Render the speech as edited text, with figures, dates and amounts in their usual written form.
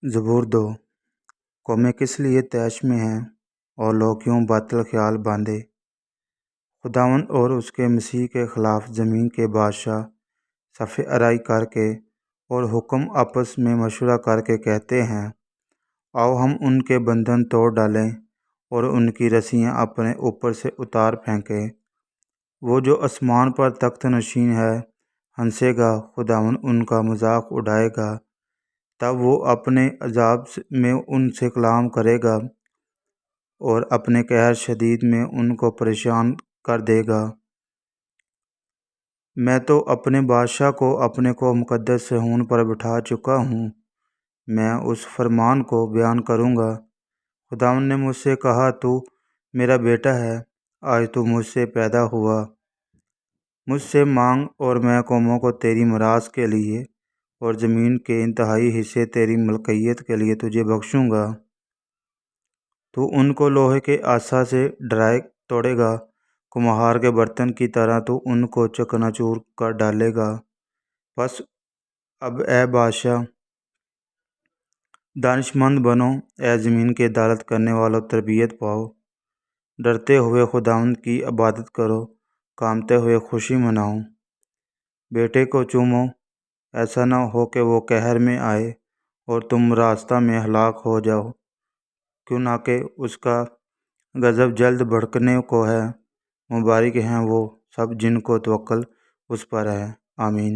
زبور 2۔ قومیں کس لیے طیش میں ہیں اور لوگ کیوں باطل خیال باندھے؟ خداوند اور اس کے مسیح کے خلاف زمین کے بادشاہ صف آرائی کر کے اور حکم آپس میں مشورہ کر کے کہتے ہیں، آؤ ہم ان کے بندھن توڑ ڈالیں اور ان کی رسیاں اپنے اوپر سے اتار پھینکیں۔ وہ جو آسمان پر تخت نشین ہے ہنسے گا، خداوند ان کا مذاق اڑائے گا، تب وہ اپنے عذاب میں ان سے کلام کرے گا اور اپنے قہر شدید میں ان کو پریشان کر دے گا۔ میں تو اپنے بادشاہ کو اپنے کو مقدس صہیون پر بٹھا چکا ہوں، میں اس فرمان کو بیان کروں گا۔ خداوند نے مجھ سے کہا، تو میرا بیٹا ہے، آج تو مجھ سے پیدا ہوا۔ مجھ سے مانگ اور میں قوموں کو تیری میراث کے لیے اور زمین کے انتہائی حصے تیری ملکیت کے لیے تجھے بخشوں گا۔ تو ان کو لوہے کے عصا سے ڈرائے توڑے گا، کمہار کے برتن کی طرح تو ان کو چکنا چور کر ڈالے گا۔ بس اب اے بادشاہ، دانش مند بنو، اے زمین کے عدالت کرنے والوں تربیت پاؤ۔ ڈرتے ہوئے خداوند کی عبادت کرو، کامتے ہوئے خوشی مناؤ۔ بیٹے کو چومو، ایسا نہ ہو کہ وہ قہر میں آئے اور تم راستہ میں ہلاک ہو جاؤ، کیوں نہ کہ اس کا غضب جلد بھڑکنے کو ہے۔ مبارک ہیں وہ سب جن کو توکل اس پر ہے۔ آمین۔